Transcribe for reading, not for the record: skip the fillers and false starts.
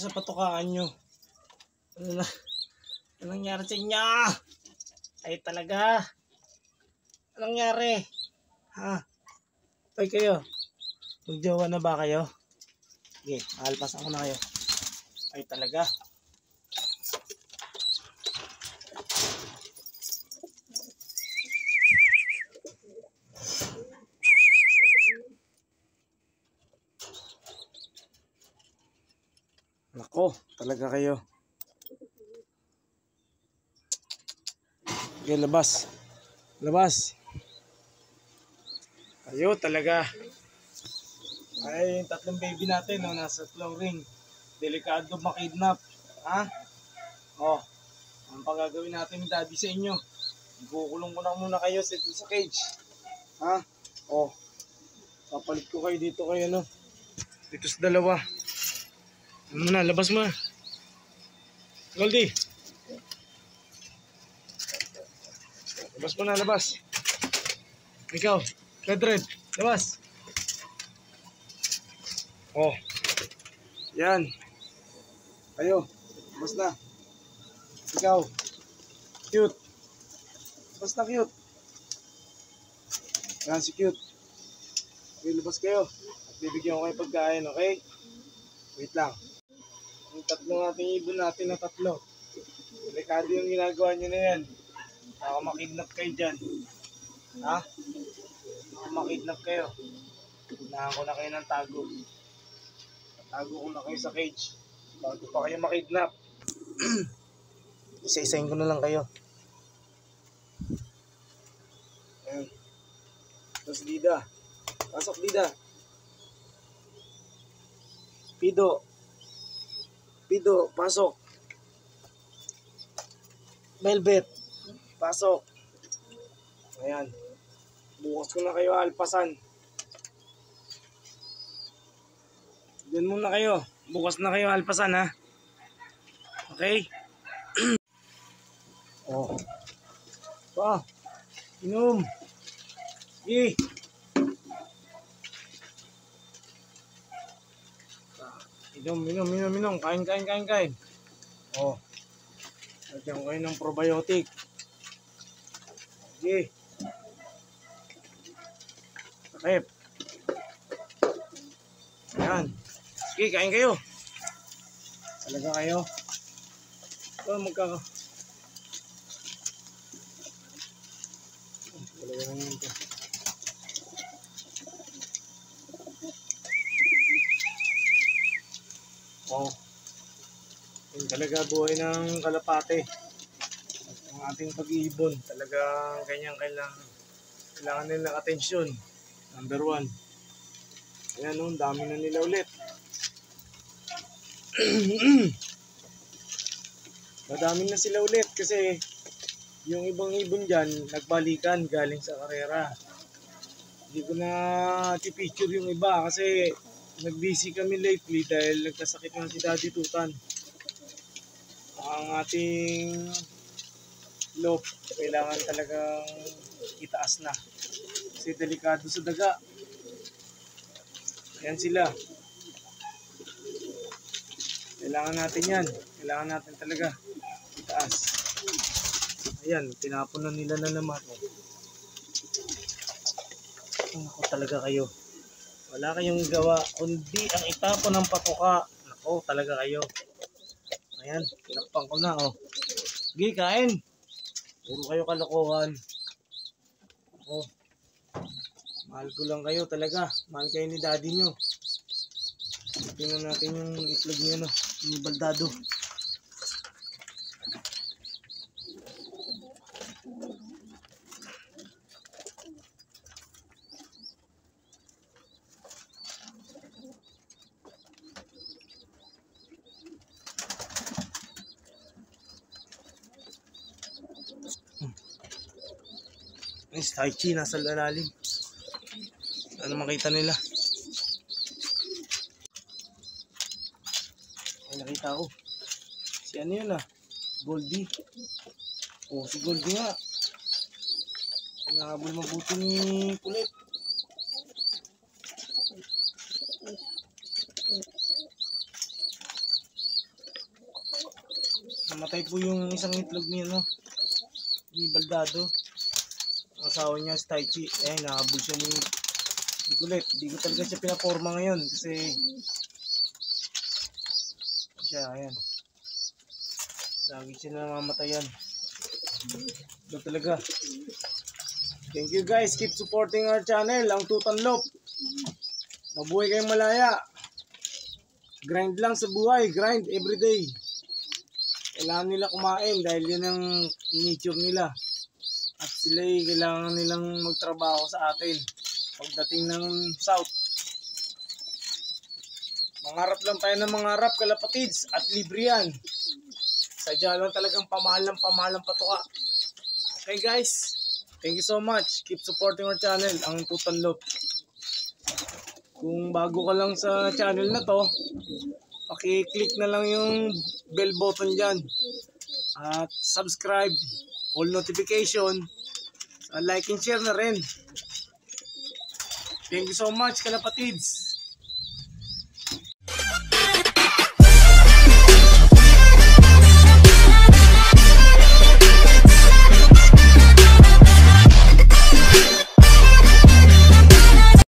sa patukaan nyo? Ano na? Anong nangyari sa inyo? Ay talaga. Anong nangyari? Ha? Ay kayo. Magjowa na ba kayo? Sige, alpasan ko na kayo. Ay talaga. Nako, talaga kayo. Okay, labas. Labas. Kayo talaga. Ay, tatlong baby natin, no, nasa flooring. Delikado makidnap. Ha? Oh, ang pagagawin natin ni daddy sa inyo. Ikukulong ko na muna kayo sa cage. Ha? Oh, papalit ko kayo dito kayo, no? Dito sa dalawa. Ano na, labas mo na. Goldie. Labas mo na, labas. Ikaw, Red, labas. Oh. Yan. Kayo, labas na. Ikaw. Cute. Labas na, cute. Yan si cute. Okay, labas kayo. At bibigyan ko kayo pagkain, okay? Wait lang. Yung tatlo nating ibon natin na tatlo. Delikado yung ginagawa nyo na yan. Baka makidnap kayo dyan. Ha? Baka makidnap kayo. Unahan ko na kayo ng tago. Tago ko na kayo sa cage. Bago pa kayo makidnap. Isa-isahin ko na lang kayo. Ayan. Tapos Dida. Pasok Dida. Pido. Pido, pasok. Velvet, pasok. Ayan. Bukas ko na kayo alpasan. Diyan muna kayo. Bukas na kayo alpasan, ha? Okay? Oh. Pa. Inom. Sige. Inom. Kain. Oh. Lagyan ko kayo ng probiotic. Sige. Sakip. Ayan. Sige, kain kayo. Talaga kayo. Ito, talaga naman ito. Oh. Yung talaga buhay ng kalapate. Ang ating pag-iibon. Talagang kanyang kailangan nila atensyon. Number 1. Ayan o, dami na nila ulit. Madami na sila ulit kasi yung ibang ibon dyan nagbalikan galing sa karera. Hindi ko na picture yung iba kasi nag-busy kami lately dahil nagkasakit na si Daddy Tutan. Ang ating loop kailangan talagang itaas na kasi delikado sa daga. Ayan sila. Kailangan natin yan. Kailangan natin talaga itaas. Ayan, tinapon na nila na naman. Ako talaga kayo. Wala kayong gawa kundi ang itapon ng patuka. Ako talaga kayo. Ayan, tinakpan ko na, oh. Sige, kain. Puro kayo kalokohan. Oh. Mahal ko lang kayo talaga. Mahal kayo ni daddy nyo. Tingnan natin yung itlog nyo, no? Yung baldado. Nice, Tai Chi nasa lalalim. Ano makita nila? Ay, nakita ko. Si ano yun, ah? Goldie. Oh, si Goldie nga. Nahabol mabuti ni Kulit. Namatay po yung isang itlog niya, no? Ni Baldado. Ang asawa niya si Taichi. Nakahabol siya ni Kulit. Hindi ko talaga siya pinaporma ngayon kasi siya, ayan. Lagi siya namamatayan. Ito talaga. Thank you guys. Keep supporting our channel, ang Tutanlop. Mabuhay kayong malaya. Grind lang sa buhay. Grind everyday. Kailangan nila kumain dahil yun ang nature nila. At sila kailangan nilang magtrabaho sa atin pagdating ng South. Mangarap lang tayo ng mangarap, kalapatids, at libre yan. Sadya lang talagang pamahal ng patuka. Okay guys, thank you so much. Keep supporting our channel, ang Tutanlop. Kung bago ka lang sa channel na to, paki-click na lang yung bell button dyan. At subscribe, all notification, like and share na rin. Thank you so much, kalapatids.